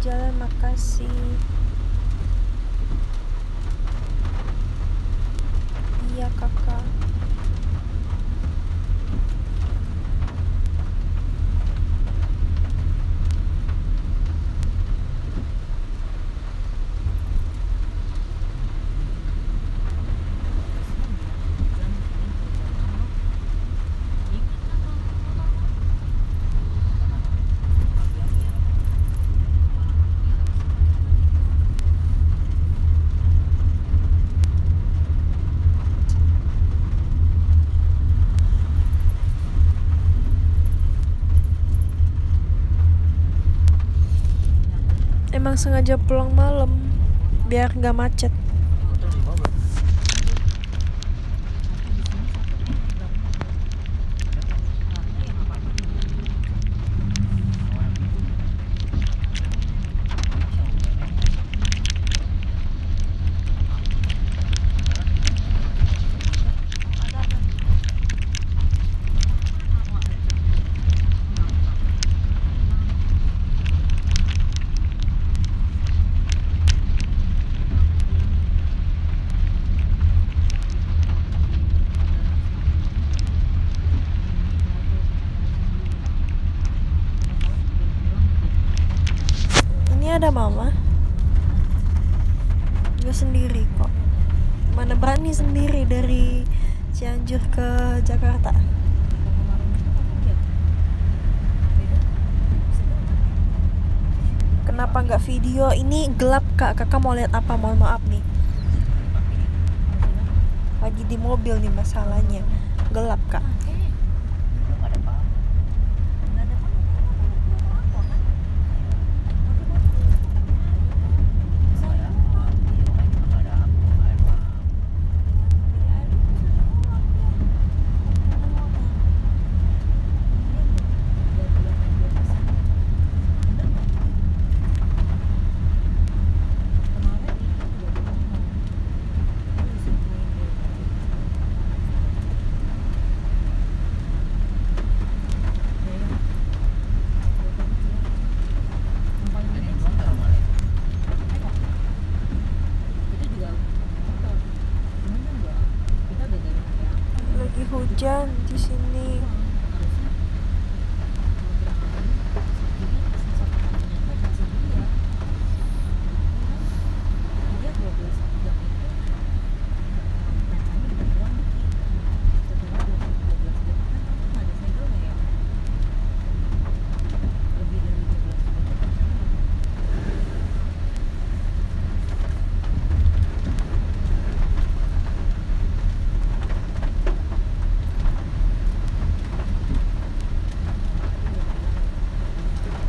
jalan, makasih. Iya kakak. Emang sengaja pulang malam biar nggak macet. Ada mama nggak sendiri kok, mana berani sendiri dari Cianjur ke Jakarta. Kenapa nggak video? Ini gelap kak, kakak mau lihat apa? Mohon maaf nih, lagi di mobil nih, masalahnya gelap kak. Hujan di sini.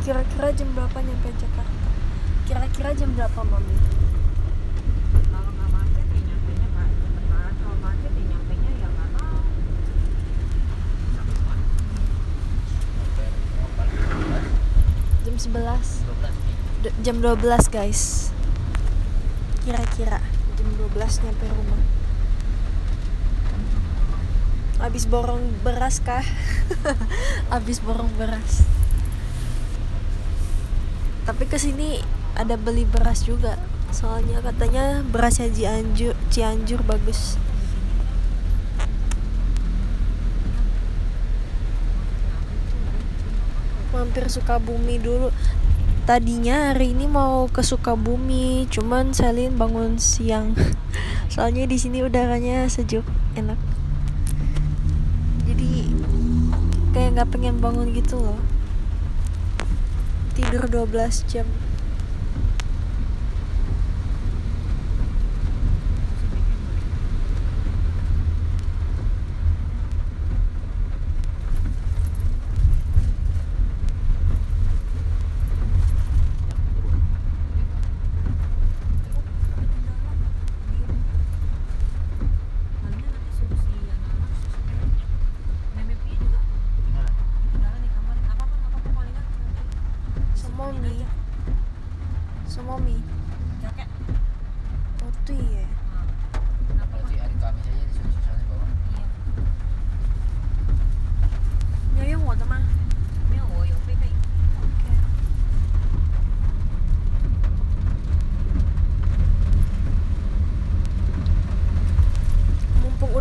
Kira-kira jam berapa nyampe Jakarta? Kira-kira jam berapa mami? Kalau nggak macet ya nyampenya Pak cepet banget. Kalau macet ya nyampenya ya nggak tahu. Jam 11. Jam 12 guys. Kira-kira jam 12 nyampe rumah. Abis borong beras kah? Abis borong beras. Tapi kesini ada beli beras juga, soalnya katanya berasnya Cianjur bagus. Mampir Sukabumi dulu. Tadinya hari ini mau ke Sukabumi, cuman Selin bangun siang. Soalnya di sini udaranya sejuk, enak. Jadi kayak nggak pengen bangun gitu loh. Tidur 12 jam. Momi. Kakek. Oh tuh iya. Berarti hari Kamis aja disuruh-suruhnya bawa. Iya. 你要用我的吗？没有我有备备。OK。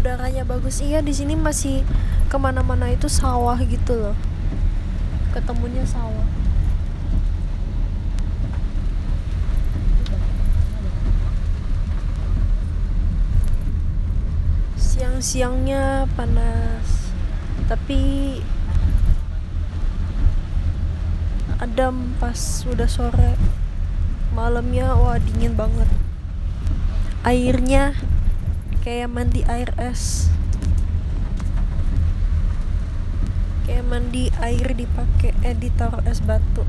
udaranya bagus. Iya, di sini masih kemana-mana itu sawah gitu loh, ketemunya sawah. Siang-siangnya panas, tapi adem pas udah sore. Malamnya wah dingin banget. Airnya kayak mandi air es, kayak mandi air dipakai ditaruh es batu.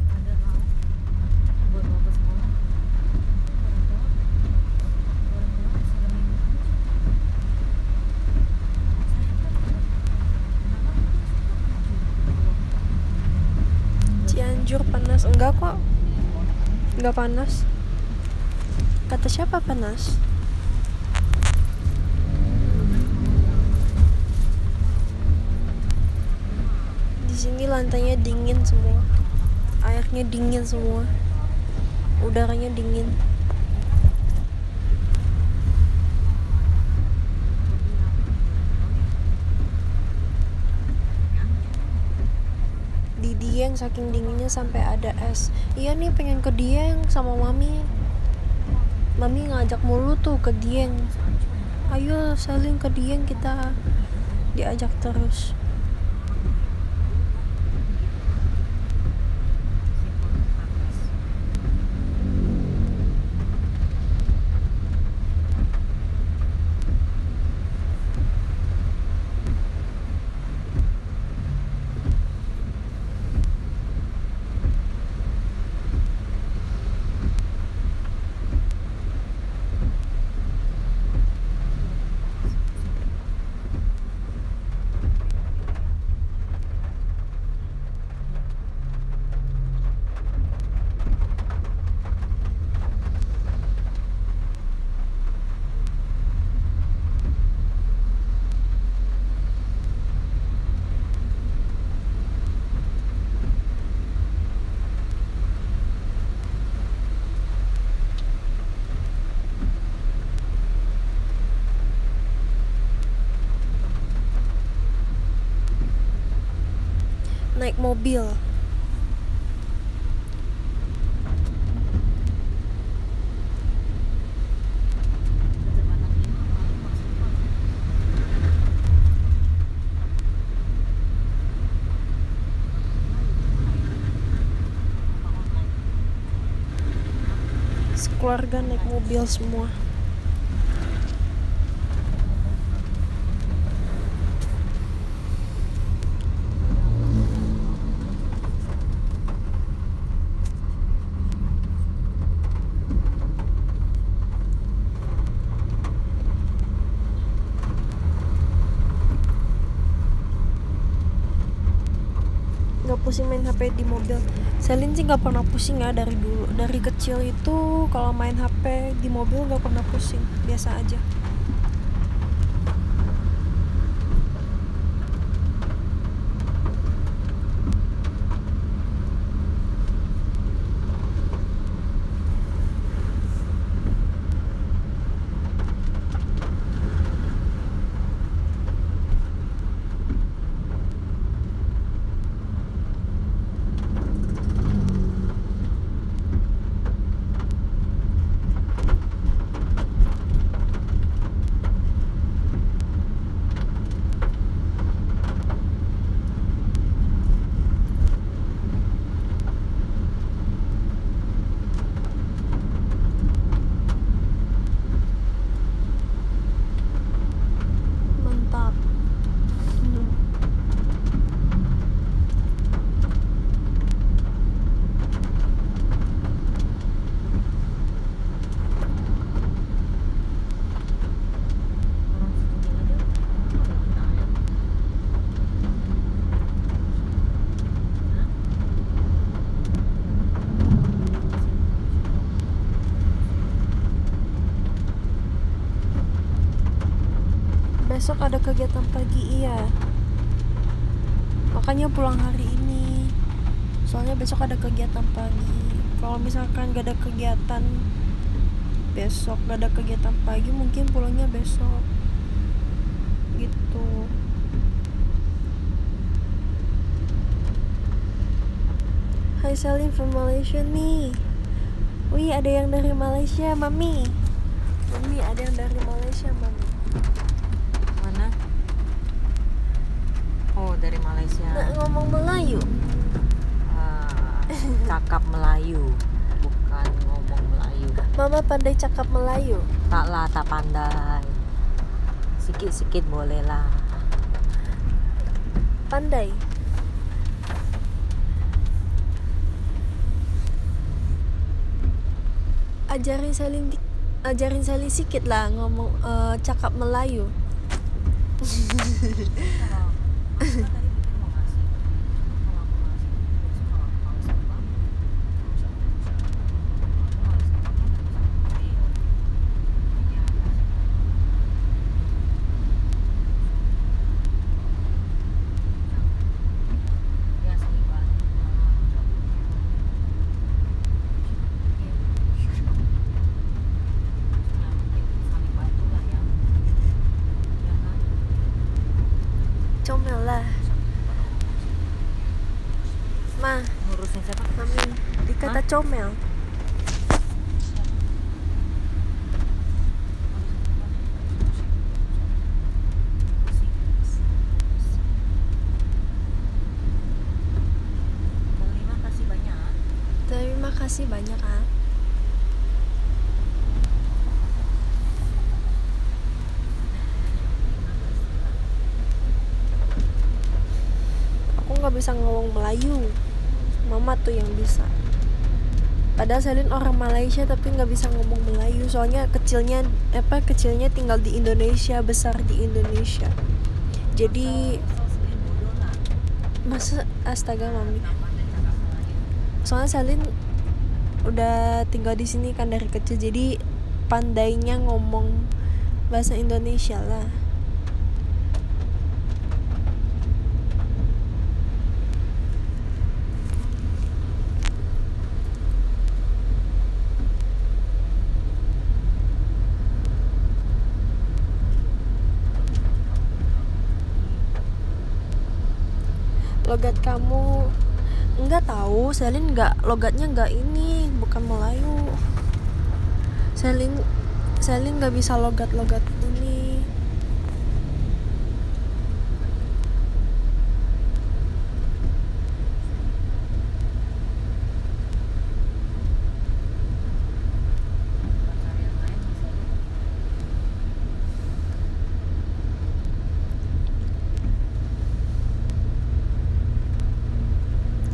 Ada lauk buat bawa ke sekolah. Pulang-pulang bisa minum aja. Cianjur panas? Enggak kok, enggak panas. Kata siapa panas? Di sini lantainya dingin semua, airnya dingin semua, udaranya dingin. Di Dieng saking dinginnya sampai ada es. Iya nih pengen ke Dieng sama mami. Mami ngajak mulu tuh ke Dieng. Ayo saling ke Dieng kita, diajak terus. Naik mobil. Kecepatan 5 paling maksimal. Sekeluarga naik mobil semua. Nggak pusing main HP di mobil. Selin sih nggak pernah pusing ya dari dulu. Dari kecil itu kalau main HP di mobil nggak pernah pusing, biasa aja. besok ada kegiatan pagi, iya. Makanya pulang hari ini. Soalnya besok ada kegiatan pagi. Kalau misalkan gak ada kegiatan besok, gak ada kegiatan pagi, mungkin pulangnya besok. Gitu. Hai Salim from Malaysia nih. Wih, ada yang dari Malaysia, Mami. Mami, ada yang dari Malaysia, Mami. Mana? Oh, dari Malaysia. Nggak ngomong Melayu. Cakap Melayu, bukan ngomong Melayu. Mama pandai cakap Melayu. Tak lah, tak pandai. Sikit-sikit boleh lah. Pandai. Ajarin Salim sikit lah ngomong cakap Melayu. Comel lah. Ma, Ngurusin siapa? Mami, dikata comel. Terima kasih banyak. Terima kasih banyak, ah. Aku nggak bisa ngomong Melayu. Mama tuh yang bisa. Padahal Selin orang Malaysia tapi nggak bisa ngomong Melayu. Soalnya kecilnya tinggal di Indonesia, besar di Indonesia. Jadi masa astaga Mami. Soalnya Selin udah tinggal di sini kan dari kecil, jadi pandainya ngomong bahasa Indonesia lah. Logat kamu nggak tahu, Selin logatnya nggak ini, bukan Melayu. Selin nggak bisa logat ini.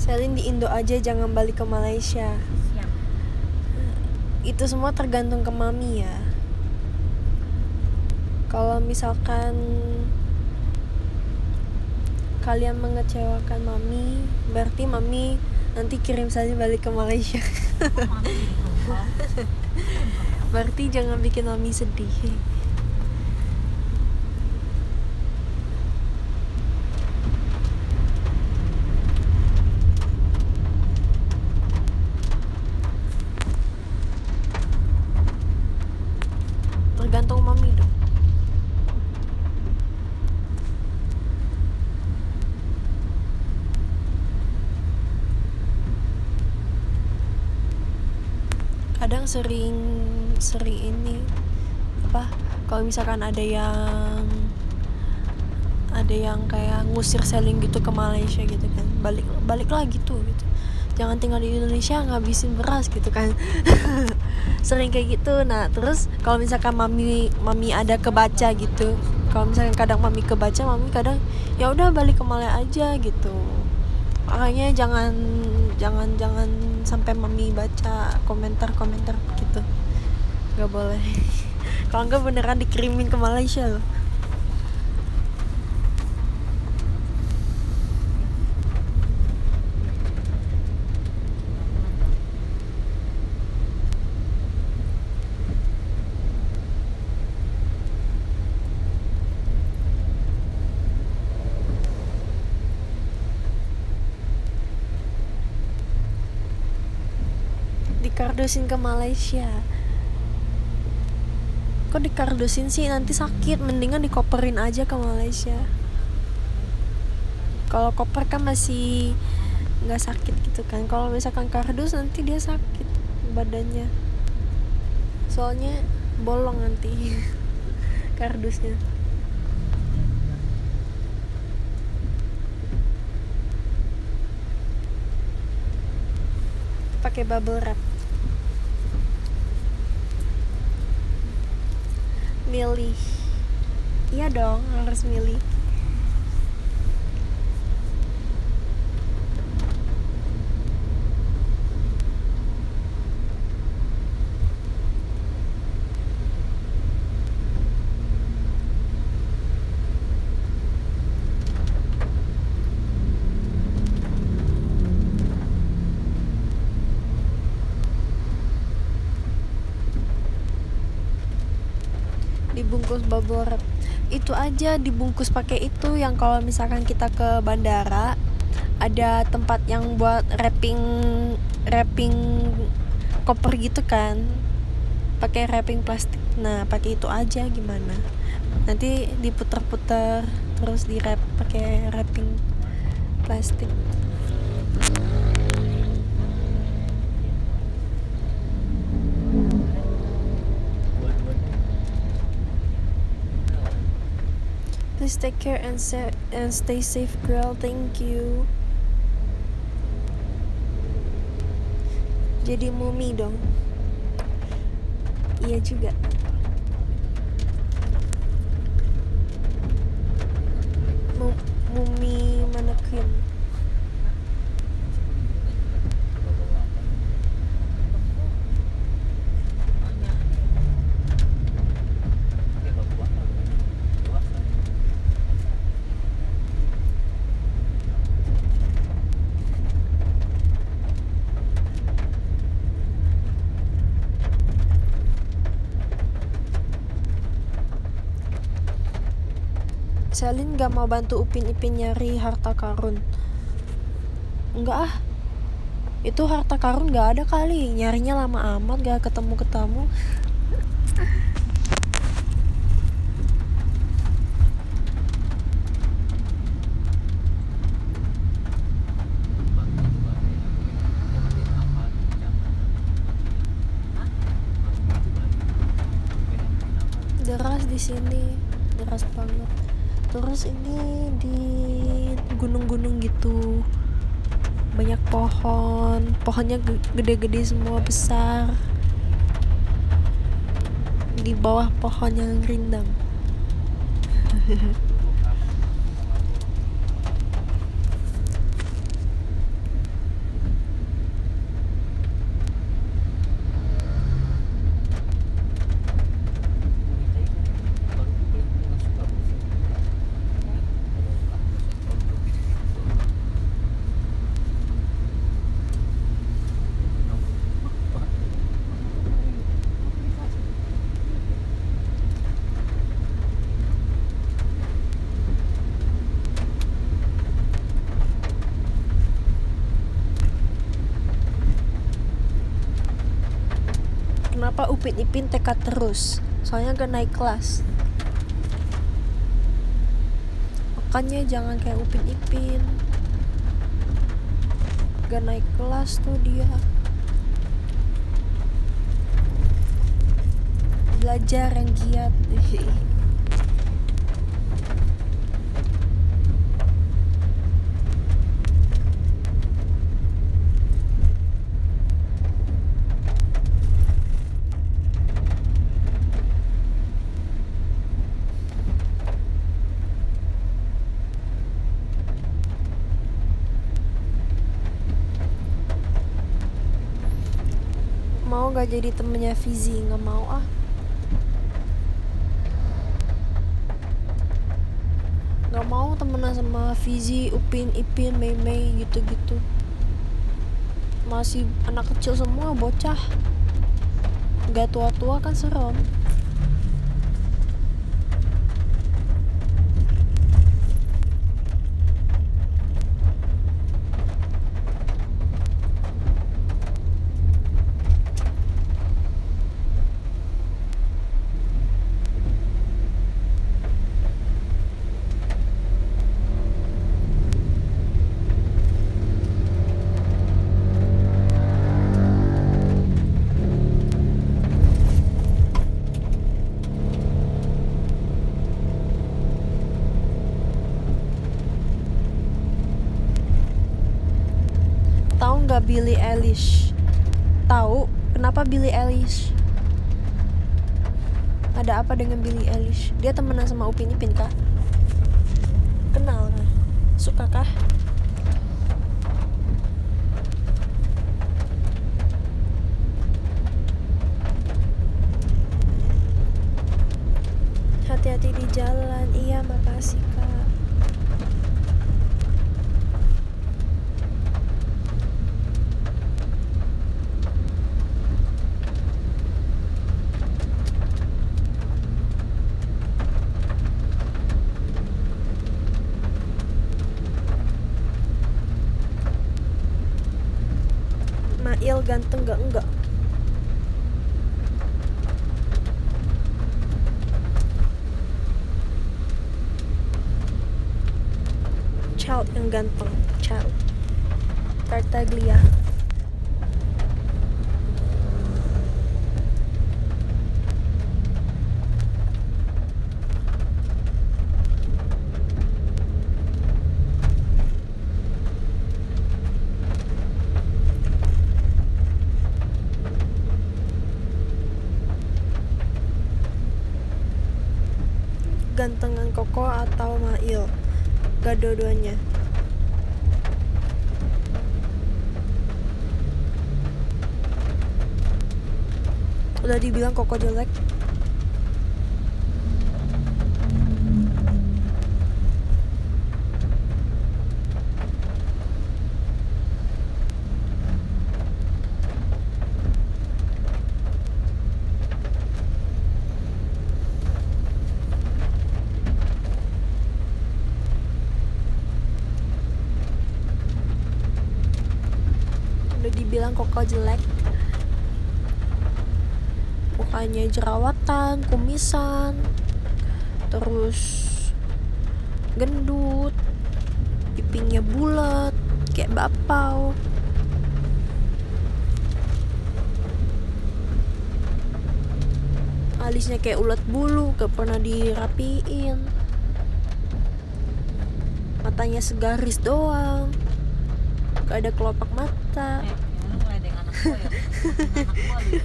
Selin di Indo aja, jangan balik ke Malaysia. Siap. Itu semua tergantung ke Mami ya. Kalau misalkan kalian mengecewakan Mami, berarti Mami nanti kirim saja balik ke Malaysia. Berarti jangan bikin Mami sedih. Tergantung Mami dong. Kadang sering ini kalau misalkan ada yang kayak ngusir Selin gitu ke Malaysia gitu kan, balik lagi tuh gitu, jangan tinggal di Indonesia ngabisin beras gitu kan. Sering kayak gitu. Nah terus kalau misalkan mami ada kebaca gitu, kalau misalkan kadang mami kebaca, mami kadang ya udah balik ke Malaya aja gitu. Makanya jangan sampai mami baca komentar gitu, nggak boleh. Kalau nggak beneran dikirimin ke Malaysia loh. dikardusin ke Malaysia. Kok dikardusin sih, nanti sakit, mendingan dikoperin aja ke Malaysia. Kalau koper kan masih nggak sakit gitu kan, kalau misalkan kardus nanti dia sakit badannya, soalnya bolong nanti kardusnya. Pakai bubble wrap. Milih. Iya dong, harus milih. Dibungkus bubble wrap itu aja, dibungkus pakai itu yang kalau misalkan kita ke bandara ada tempat yang buat wrapping koper gitu kan, pakai wrapping plastik. Nah pakai itu aja, gimana, nanti diputer-puter terus di wrap pakai wrapping plastik. Please take care and stay safe, girl. Thank you. Jadi mumi dong. Iya juga. Mumi mannequin. Selin gak mau bantu Upin Ipin nyari harta karun. Enggak ah, itu harta karun gak ada kali, nyarinya lama amat gak ketemu-ketemu. Deras di sini, deras banget. Terus ini di gunung-gunung gitu, banyak pohonnya gede-gede semua, besar. Di bawah pohon yang rindang. Kenapa Upin Ipin TK terus? Soalnya gak naik kelas. Makanya jangan kayak Upin Ipin, gak naik kelas tuh dia. Belajar yang giat. Mau gak jadi temennya Fizi? Gak mau ah. Gak mau temenan sama Fizi, Upin Ipin, Mei Mei gitu-gitu. Masih anak kecil semua, bocah. Gak tua-tua kan serem. Billie Eilish. Tahu kenapa Billie Eilish? Ada apa dengan Billie Eilish? Dia temenan sama Upin Ipin kah? Kenal kah? Suka kah? Hati-hati di jalan. Iya, makasih kak. Mail ganteng gak? Enggak. Child yang ganteng. Child Tartaglia. Gantengan Koko atau Mail? Gak dua-duanya. Udah dibilang Koko jelek. Udah dibilang Koko jelek. Mukanya jerawatan, kumisan, terus gendut, pipinya bulat kayak bapau. Alisnya kayak ulat bulu, gak pernah dirapiin. Matanya segaris doang, gak ada kelopak mata. Lu ngeledeng anak gua ya. Anak gua lu.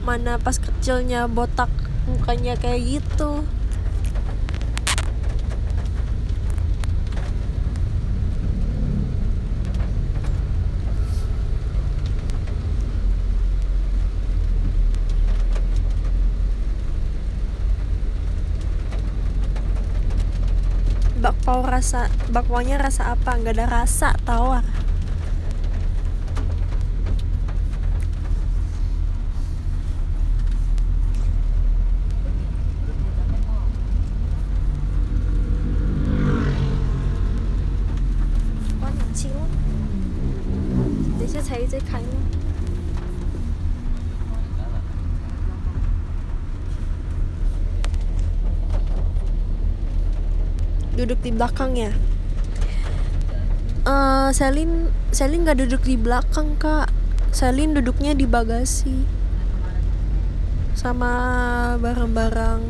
Mana pas kecilnya botak mukanya kayak gitu. Bakpaunya rasa apa? Nggak ada rasa, tawar. Duduk di belakang ya. Selin nggak duduk di belakang kak. Selin duduknya di bagasi sama barang-barang.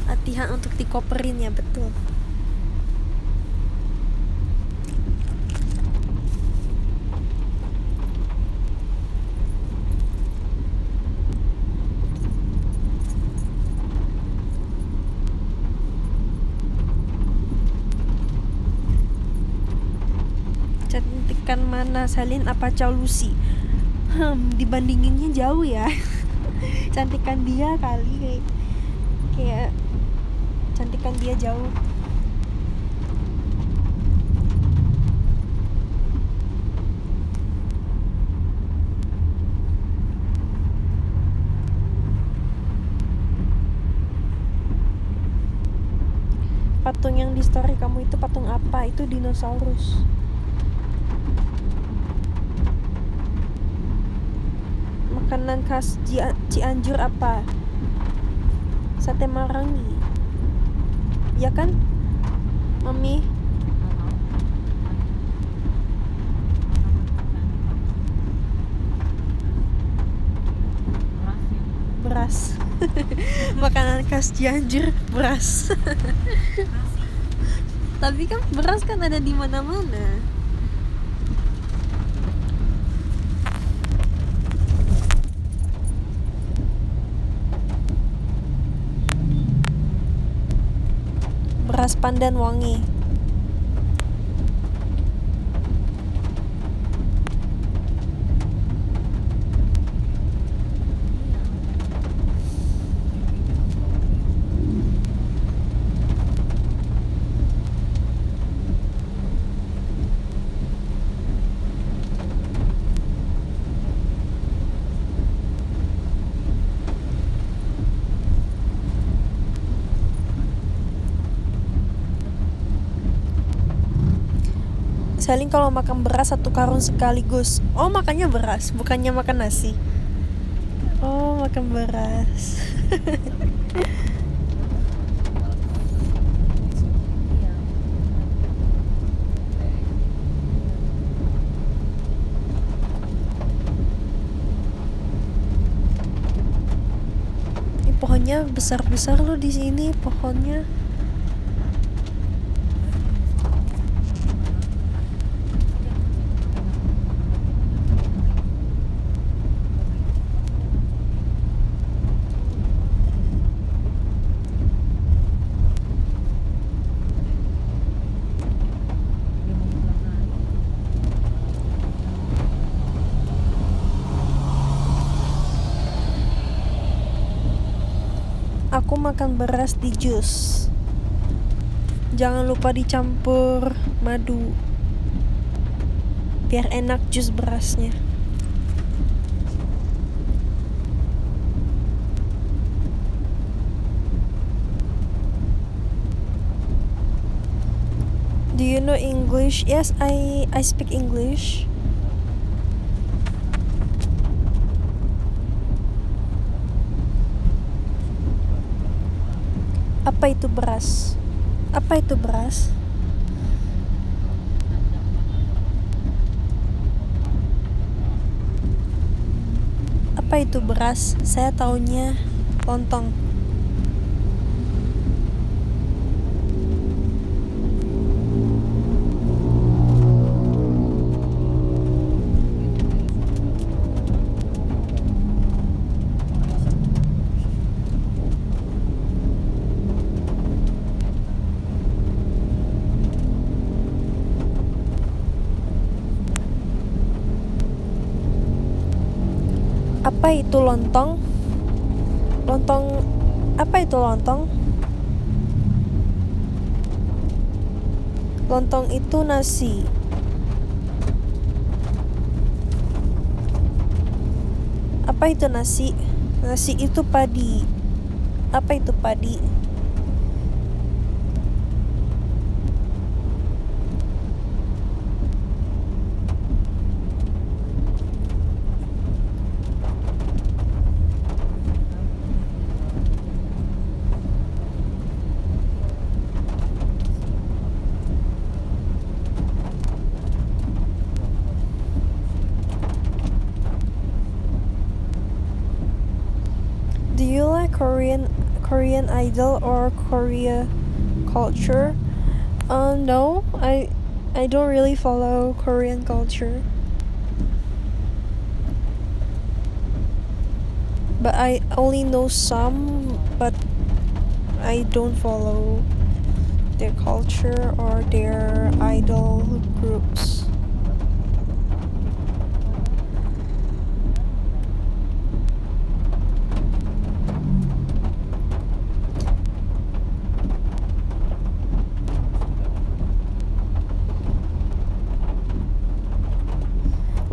Latihan untuk dikoperin ya, betul. Cantikan mana, Selin apa Chow Lucy? Dibandinginnya jauh ya. Cantikan dia kali, kayak cantikan dia jauh. Patung yang di story kamu itu patung apa? Itu dinosaurus. Makanan khas Cianjur apa? Sate Marangi. Ya kan, Mami? Beras. Makanan khas Cianjur beras. Tapi kan beras kan ada di mana-mana. Beras pandan wangi. Saling kalau makan beras 1 karung sekaligus. Oh, makannya beras, bukannya makan nasi. Oh, makan beras. Ini pohonnya besar-besar loh di sini pohonnya. Aku makan beras di jus. Jangan lupa dicampur madu biar enak jus berasnya. Do you know English? Yes, I speak English. Apa itu beras? Apa itu beras? Apa itu beras? Saya taunya lontong. Apa itu lontong? Lontong, apa itu lontong? Lontong itu nasi. Apa itu nasi? Nasi itu padi. Apa itu padi? Do you like Korean Idol or Korea culture? No, I don't really follow Korean culture. But I only know some, but I don't follow their culture or their idol groups.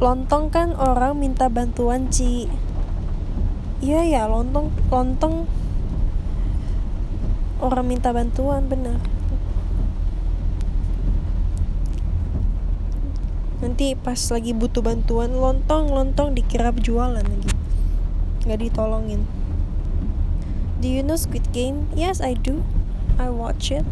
Lontong kan orang minta bantuan, Ci. Iya ya, lontong orang minta bantuan, benar. Nanti pas lagi butuh bantuan lontong dikira jualan lagi. nggak ditolongin. Do you know Squid Game? Yes, I do. I watch it.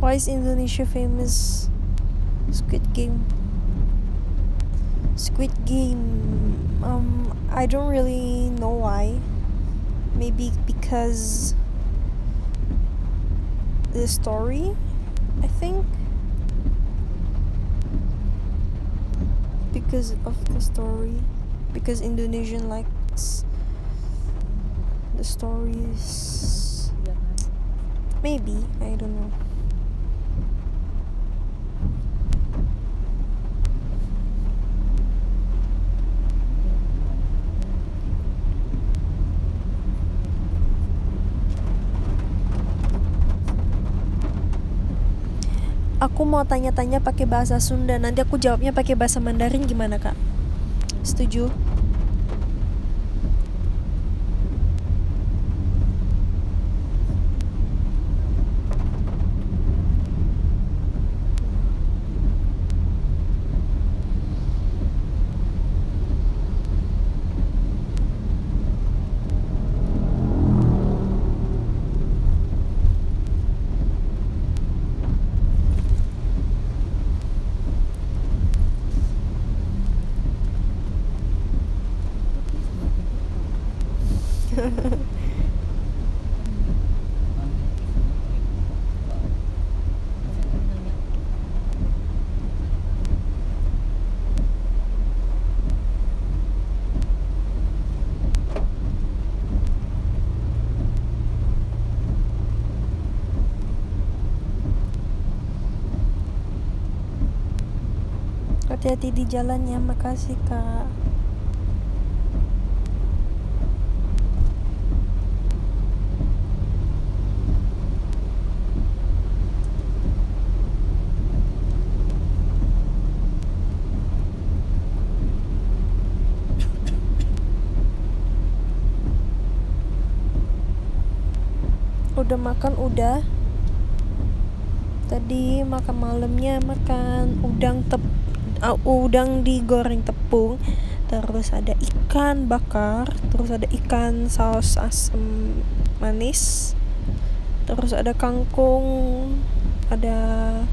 Why is Indonesia famous? Squid Game. Squid Game. I don't really know why. Maybe because the story, I think. Because of the story. Because Indonesian likes the stories. Maybe, I don't know. Aku mau tanya-tanya pakai bahasa Sunda, nanti aku jawabnya pakai bahasa Mandarin, gimana kak? Setuju? Hati-hati di jalannya, makasih kak. Udah makan? Udah. Tadi makan malamnya makan udang digoreng tepung, terus ada ikan bakar, terus ada ikan saus asam manis, terus ada kangkung, ada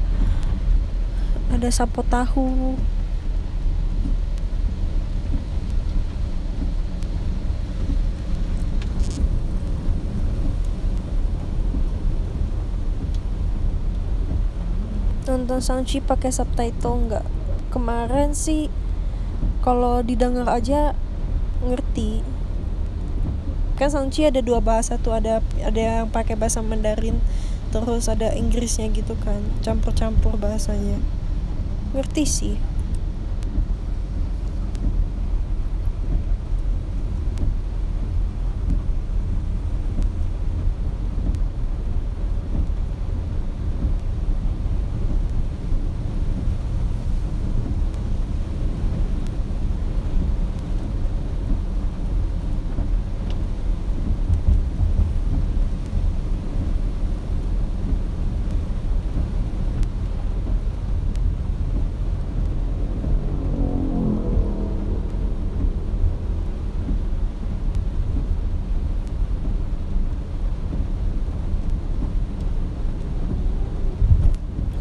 sapo tahu. Nonton Shang-Chi pakai subtitle nggak? Kemarin sih kalau didengar aja ngerti. Kan Shang-Chi ada dua bahasa tuh, ada yang pakai bahasa Mandarin, terus ada Inggrisnya gitu kan, campur-campur bahasanya. Ngerti sih.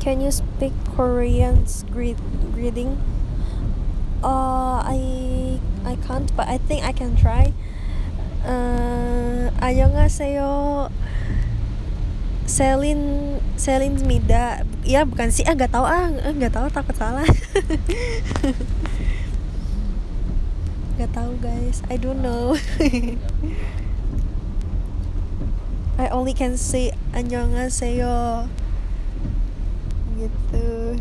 Can you speak Korean's greeting? I can't, but I think I can try. 안녕하세요. Selin입니다. Ya bukan sih, nggak tahu takut salah. Nggak tahu guys, I don't know. I only can say 안녕하세요. Gitu.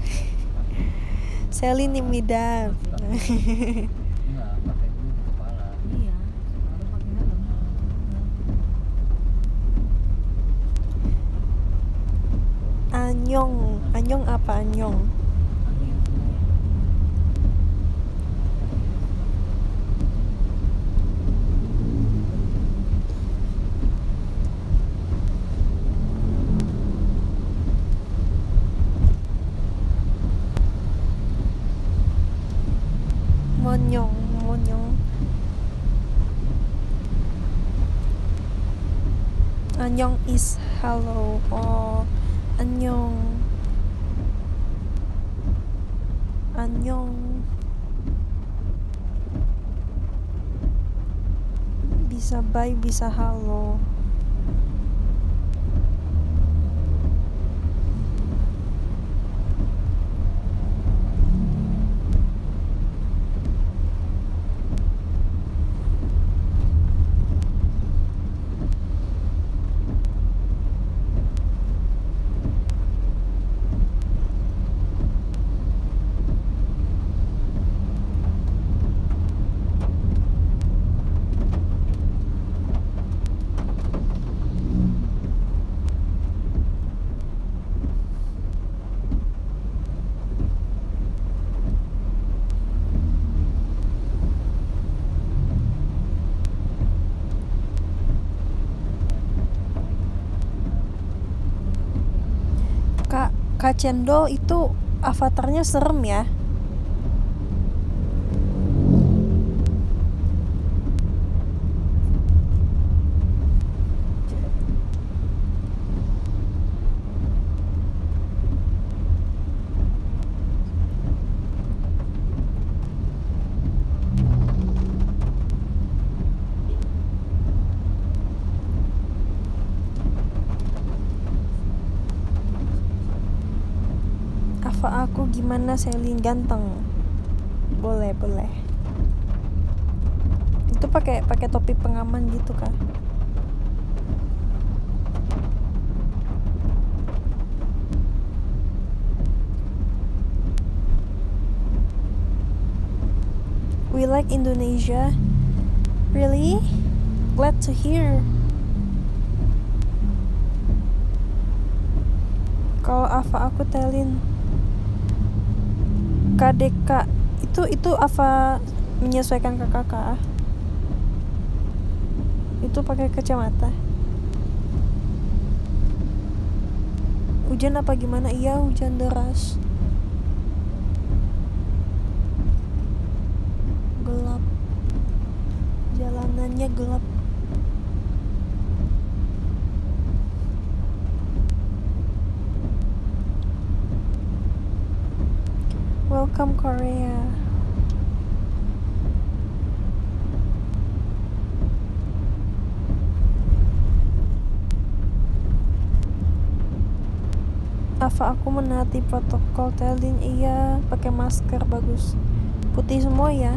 Selin입니다. Enggak, pakai dulu di kepala. Iya, selalu pakai helm. Anyong. Anyong apa anyong? Monyong, monyong. Anyong is hello. Oh, anyong. Anyong. Bisa bye, bisa halo. Kak Cendol itu avatarnya serem ya. Apa aku gimana Selin ganteng? Boleh, boleh. Itu pakai topi pengaman gitu kah? We like Indonesia. Really? Glad to hear. Kalau apa aku telin KDK itu apa menyesuaikan ke kakak? Itu pakai kacamata. Hujan apa gimana? Iya, hujan deras. Gelap. Jalanannya gelap. Welcome Korea. Apa aku menaati protokol telin? Iya, pakai masker bagus. Putih semua ya.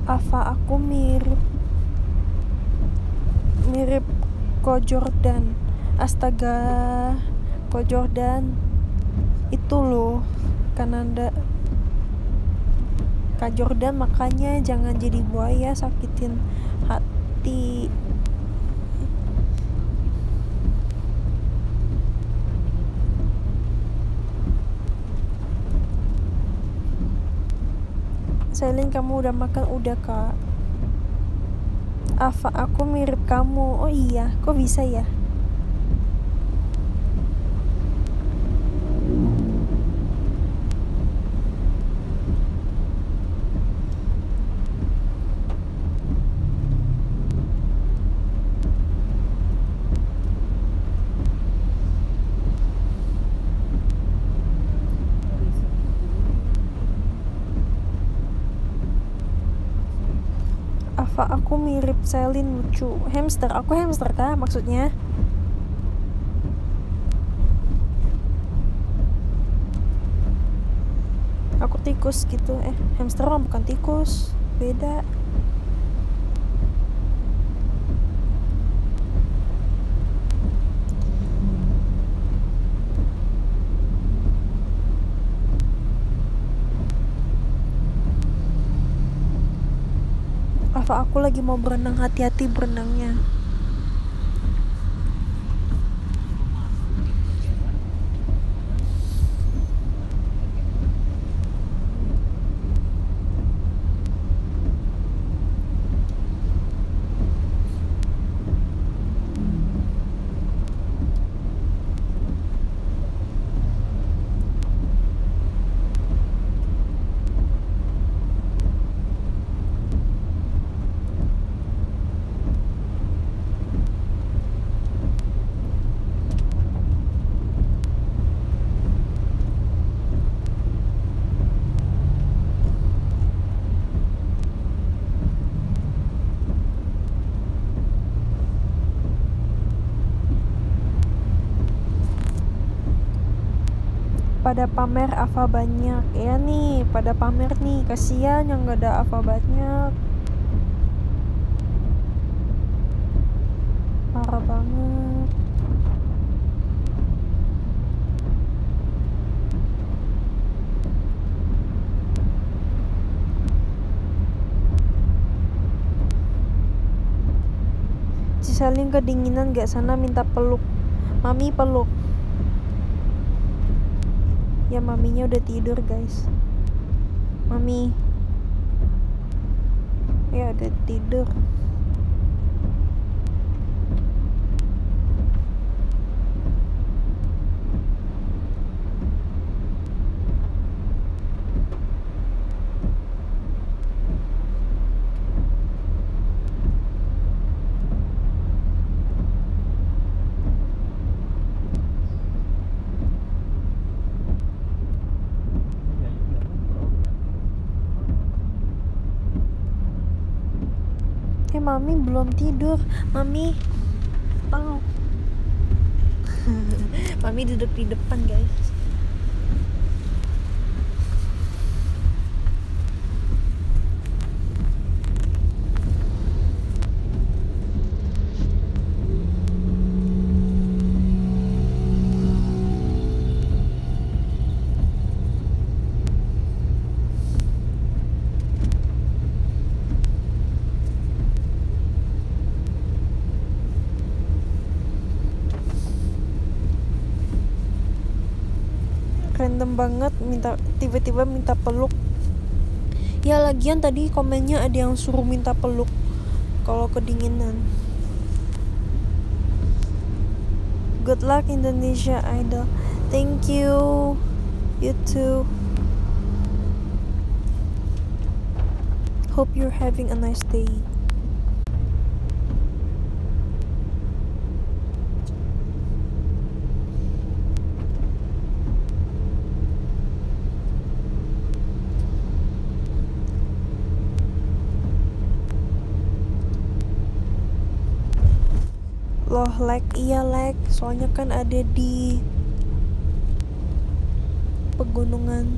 Apa aku mirip Ko Jordan? Astaga, Ko Jordan itu loh Kananda. Kak Jordan, makanya jangan jadi buaya sakitin hati. Selin, kamu udah makan? Udah kak. Apa aku mirip kamu? Oh iya, kok bisa ya? Apa Apa aku mirip Celine lucu? Hamster, aku hamster kah maksudnya? Aku tikus gitu. Hamster mah bukan tikus, beda. Apa aku lagi mau berenang, hati-hati berenangnya. Pada pamer Ava banyak ya nih, pada pamer nih, kasihan yang gak ada Ava banyak, parah banget. Cisaling kedinginan gak, sana minta peluk, mami peluk. Ya maminya udah tidur guys, mami ya udah tidur. Mami belum tidur, mami peluk. Mami duduk di depan guys. Random banget tiba-tiba minta peluk. Ya lagian tadi komennya ada yang suruh minta peluk kalau kedinginan. Good luck Indonesia Idol. Thank you. You too. Hope you're having a nice day. Loh lag, iya lag, soalnya kan ada di pegunungan.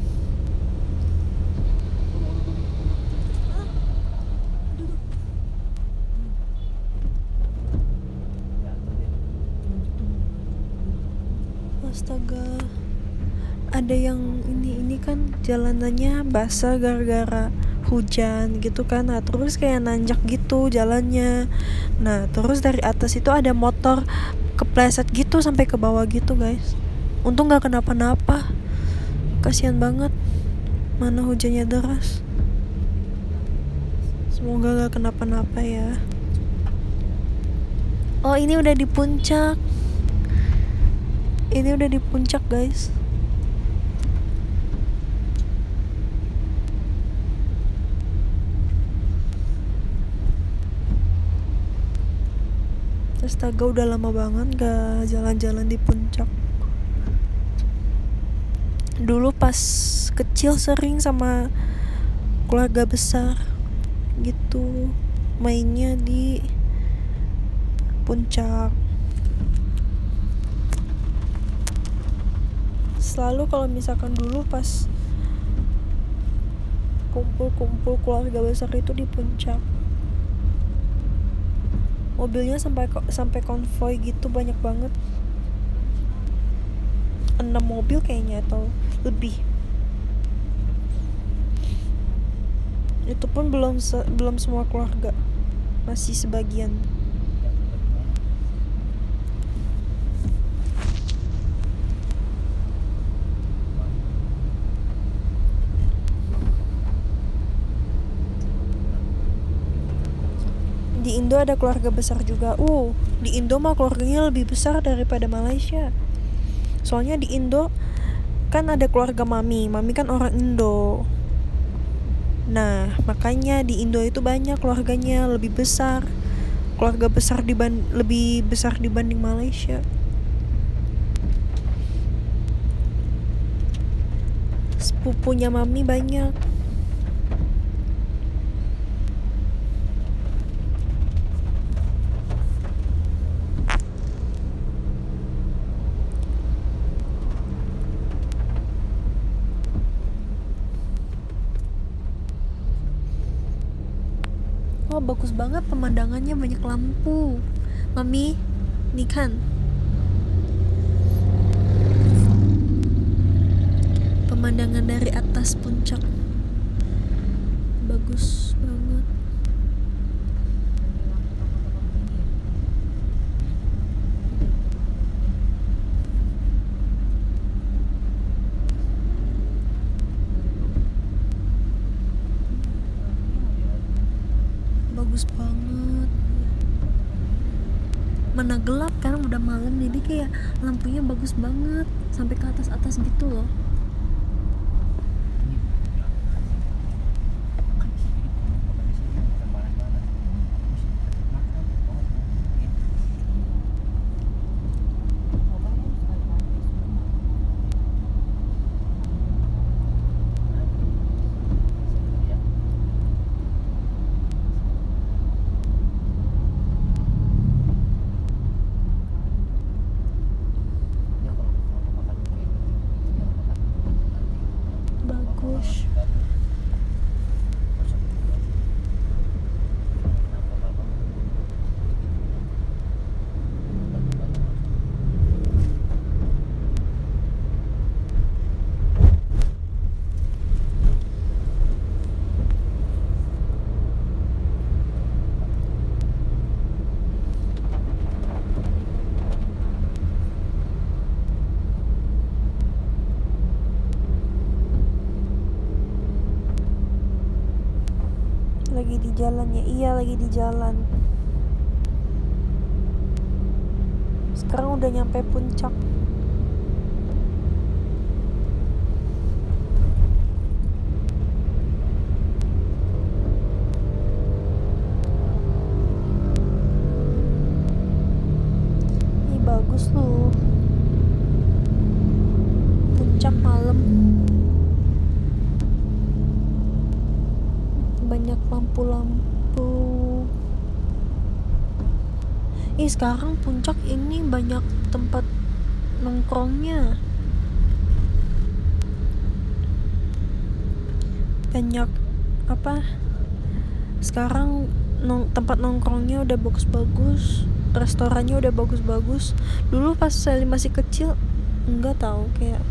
Astaga, ada yang ini kan jalanannya basah gara-gara hujan gitu kan. Nah terus kayak nanjak gitu jalannya. Nah terus dari atas itu ada motor kepleset gitu sampai ke bawah gitu guys. Untung gak kenapa-napa. Kasian banget, mana hujannya deras. Semoga gak kenapa-napa ya. Oh ini udah di puncak. Ini udah di puncak guys. Astaga udah lama banget gak jalan-jalan di puncak. Dulu pas kecil sering sama keluarga besar gitu mainnya di puncak. Selalu kalau misalkan dulu pas kumpul-kumpul keluarga besar itu di puncak, mobilnya sampai konvoy gitu, banyak banget, 6 mobil kayaknya atau lebih. Itu pun belum semua keluarga, masih sebagian. Di Indo ada keluarga besar juga. Di Indo mah keluarganya lebih besar daripada Malaysia. Soalnya di Indo kan ada keluarga mami kan orang Indo. Nah, makanya di Indo itu banyak keluarganya, lebih besar. Keluarga besar lebih besar dibanding Malaysia. Sepupunya mami banyak. Wah, bagus banget pemandangannya, banyak lampu. Mami, nih kan pemandangan dari atas puncak, bagus banget. Bagus banget. Mana gelap kan, udah malam, jadi kayak lampunya bagus banget sampai ke atas gitu loh. Bagus. Lagi di jalan ya? Iya, lagi di jalan. Sekarang udah nyampe puncak. Ih, bagus loh. Puncak malam. Banyak lampu-lampu. Sekarang puncak ini banyak tempat nongkrongnya. Banyak apa? Sekarang tempat nongkrongnya udah bagus-bagus, restorannya udah bagus-bagus. Dulu pas saya masih kecil nggak tahu, kayak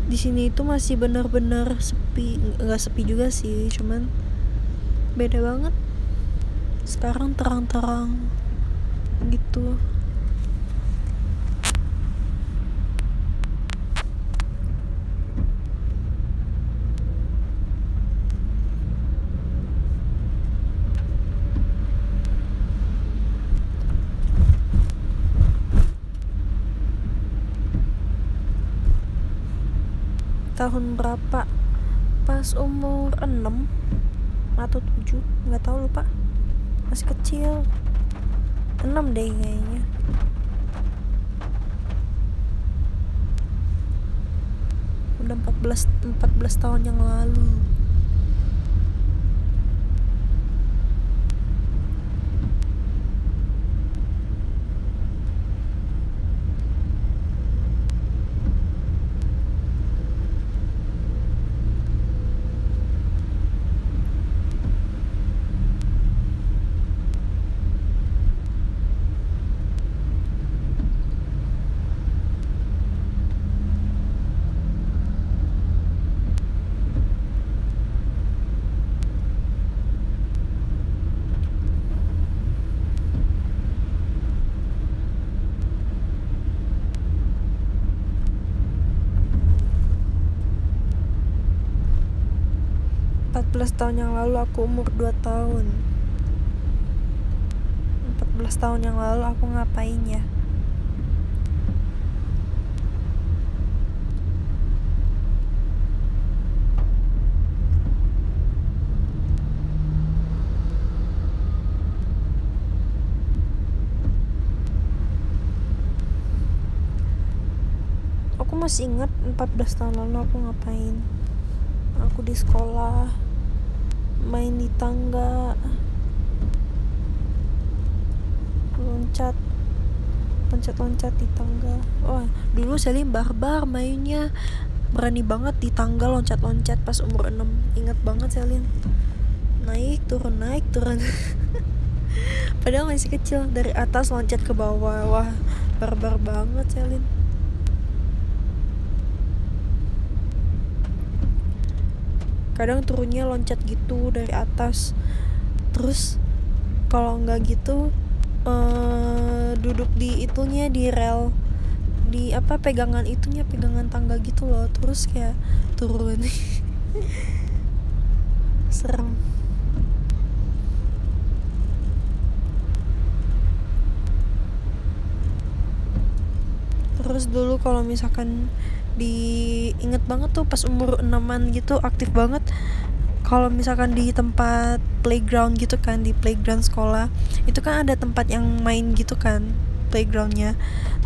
di sini itu masih benar-benar sepi. Nggak sepi juga sih, cuman beda banget. Sekarang terang-terang gitu. Tahun berapa? Pas umur 6 atau 7, nggak tahu, lupa. Masih kecil. 6 deh kayaknya. Udah 14 tahun yang lalu. 14 tahun yang lalu aku umur 2 tahun. 14 tahun yang lalu aku ngapain ya? Aku masih ingat 14 tahun lalu aku ngapain. Aku di sekolah, main di tangga, loncat di tangga. Wah, dulu Selim barbar mainnya, berani banget di tangga loncat-loncat pas umur 6. Ingat banget Selin, naik turun padahal masih kecil, dari atas loncat ke bawah. Wah, barbar banget Selin. Kadang turunnya loncat gitu dari atas, terus kalau nggak gitu duduk di itunya, di rel, di apa, pegangan tangga gitu loh, terus kayak turun. Serem. Terus dulu kalau misalkan inget banget tuh pas umur 6-an gitu, aktif banget kalau misalkan di tempat playground gitu kan, di playground sekolah itu kan ada tempat yang main gitu kan, playgroundnya.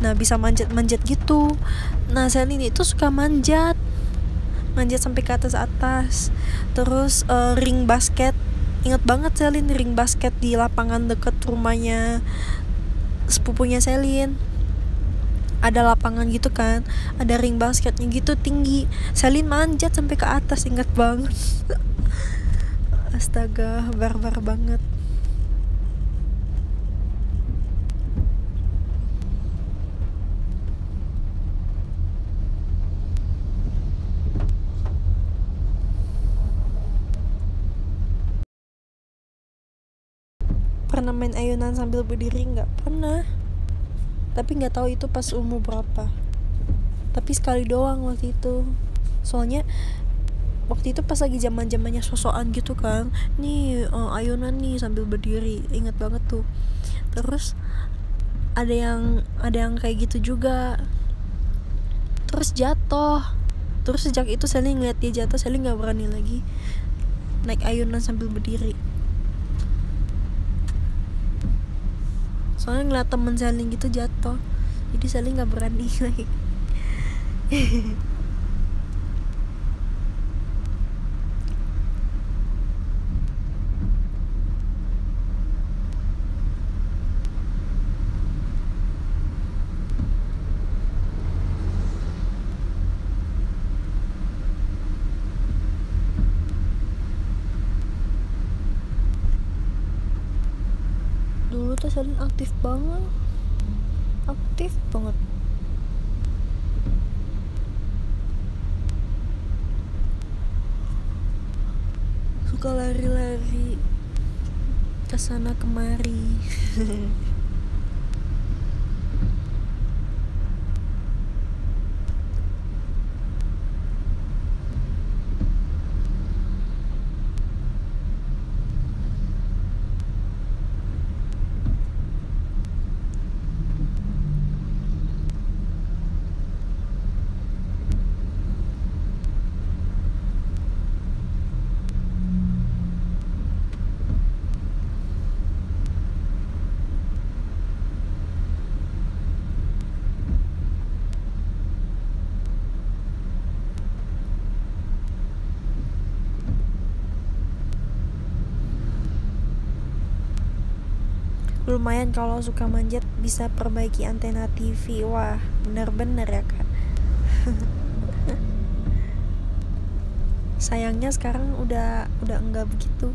Nah, bisa manjat gitu. Nah, Selin itu suka manjat sampai ke atas. Terus ring basket, inget banget Selin, ring basket di lapangan deket rumahnya sepupunya Selin. Ada lapangan gitu kan, ada ring basketnya gitu tinggi. Selin manjat sampai ke atas, ingat banget. Astaga, barbar banget. Pernah main ayunan sambil berdiri? Nggak pernah, tapi nggak tahu itu pas umur berapa. Tapi sekali doang waktu itu. Soalnya waktu itu pas lagi zamannya sosokan gitu kan, nih ayunan nih sambil berdiri, ingat banget tuh. Terus ada yang kayak gitu juga, terus jatuh. Terus sejak itu Sally ngeliat dia jatuh, Sally nggak berani lagi naik ayunan sambil berdiri. Soalnya ngeliat temen Sally gitu jatuh, jadi Sally nggak berani lagi. Dulu tuh Sally aktif banget. Suka lari-lari kesana kemari. Lumayan kalau suka manjat bisa perbaiki antena TV. Wah, bener-bener ya kak. Sayangnya sekarang udah enggak begitu.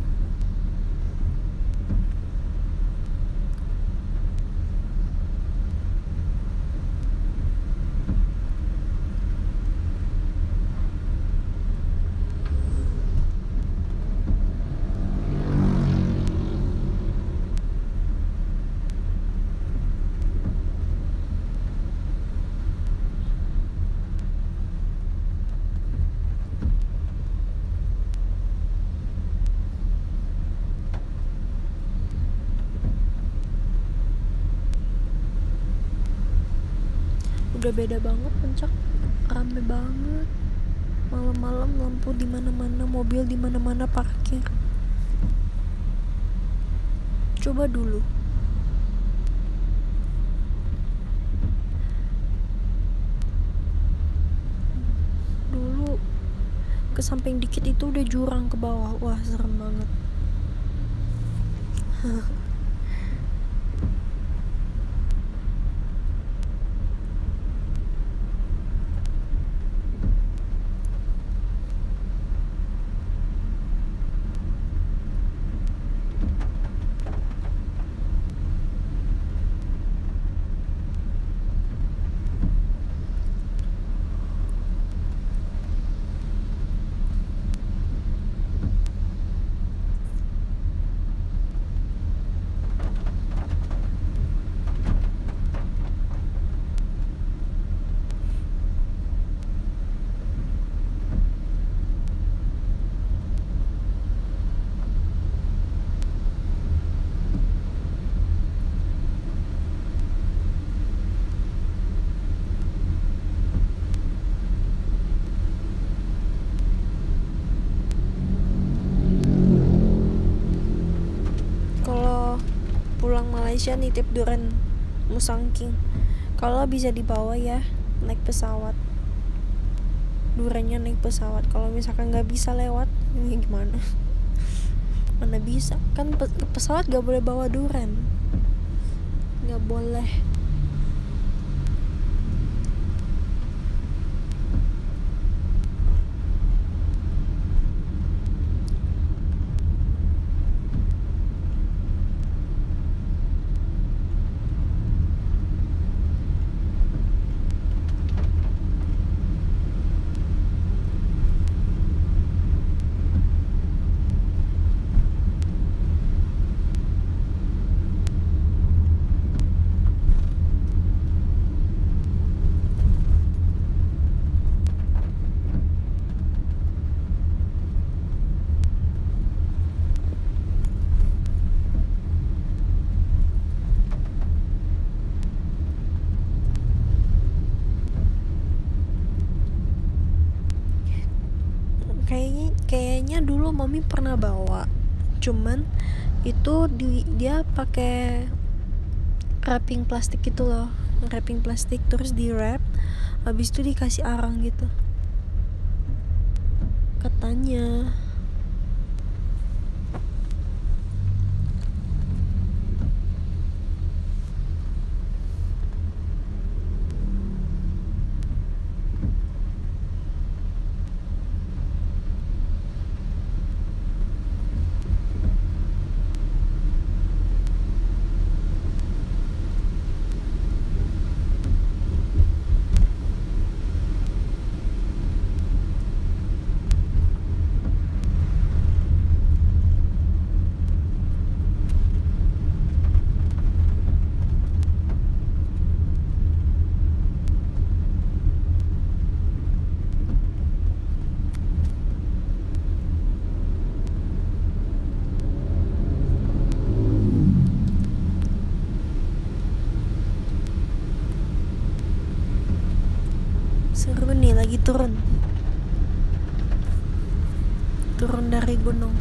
Udah beda banget Puncak, rame banget. Malam-malam lampu di mana-mana, mobil di mana-mana parkir. Coba dulu. Dulu ke samping dikit itu udah jurang ke bawah. Wah, serem banget. Kalau pulang Malaysia nitip durian Musang King, kalau bisa dibawa ya naik pesawat. Duriannya naik pesawat. Kalau misalkan nggak bisa lewat, ini gimana? Mana bisa? Kan pesawat nggak boleh bawa durian. Nggak boleh. Kayaknya dulu mami pernah bawa, cuman itu dia pakai wrapping plastik gitu loh, wrapping plastik terus di wrap, habis itu dikasih arang gitu katanya. Seru nih, lagi turun dari gunung.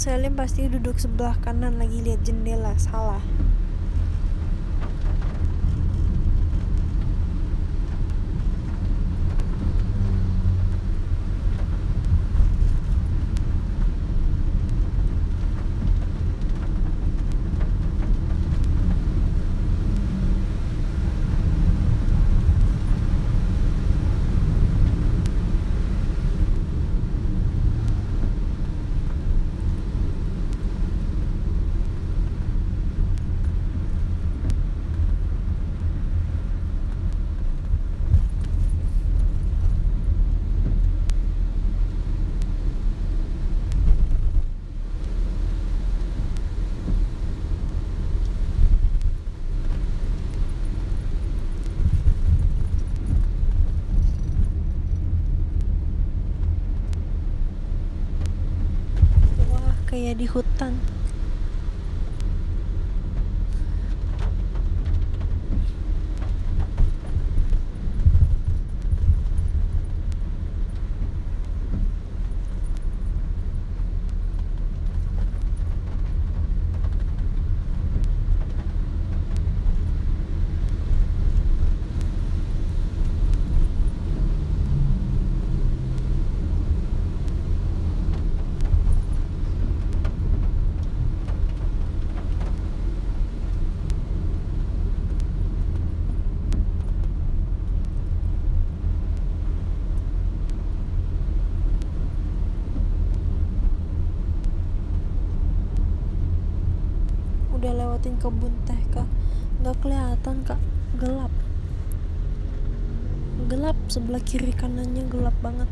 Salim pasti duduk sebelah kanan lagi lihat jendela. Salah. kayak di hutan. Udah lewatin kebun teh kak, nggak kelihatan kak, gelap sebelah kiri kanannya gelap banget.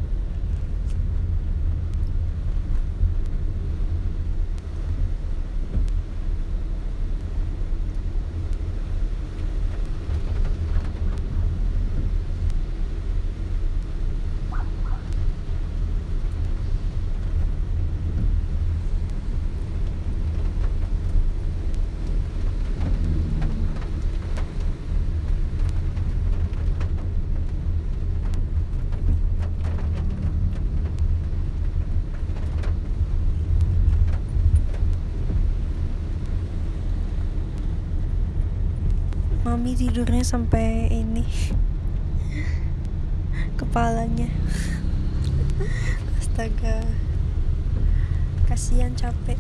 Mami tidurnya sampai ini kepalanya. Astaga, kasihan, capek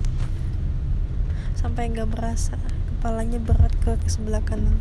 sampai nggak merasa kepalanya berat ke sebelah kanan.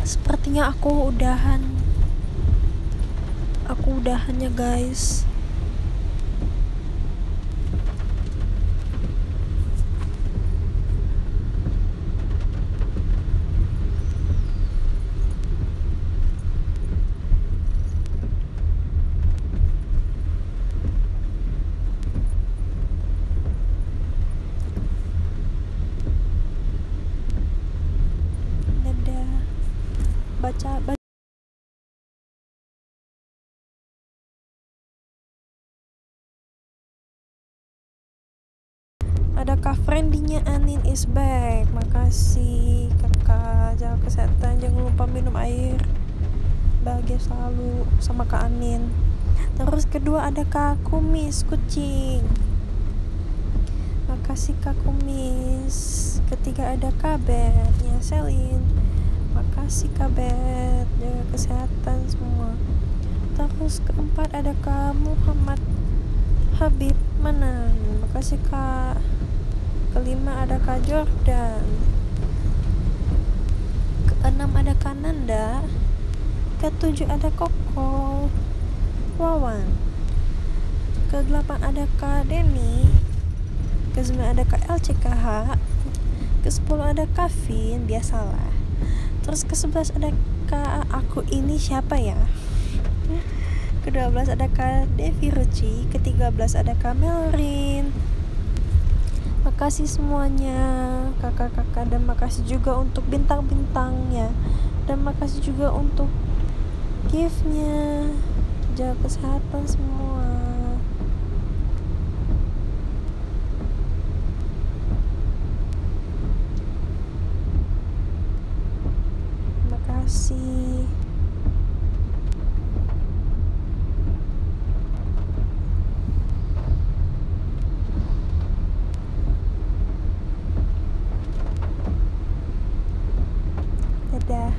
Sepertinya aku udahan ya guys. Dadah. Baca ada Kak Friendly-nya Anin is back. Makasih kakak, jaga kesehatan, jangan lupa minum air, bahagia selalu sama Kak Anin. Terus kedua ada Kak Kumis kucing, makasih Kak Kumis. Ketiga ada Kak Bet ya Selin, makasih Kak Bet, jaga kesehatan semua. Terus keempat ada Kak Muhammad Habib Manan, makasih Kak. Kelima ada Kak Jordan. Keenam ada Kak Nanda. Ketujuh ada Koko Wawan. Kedelapan ada Kak Denny. Kesembilan ada Kak LCKH. Kesepuluh ada Kak Vin, biasalah. Terus ke-11 ada Kak Aku Ini Siapa Ya. Ke-12 ada Kak Devi Ruci. Ke-13 ada Kak Melrin. Makasih semuanya kakak-kakak, dan makasih juga untuk bintang-bintangnya, dan makasih juga untuk gift-nya. Jaga kesehatan semua. Makasih. Dadah.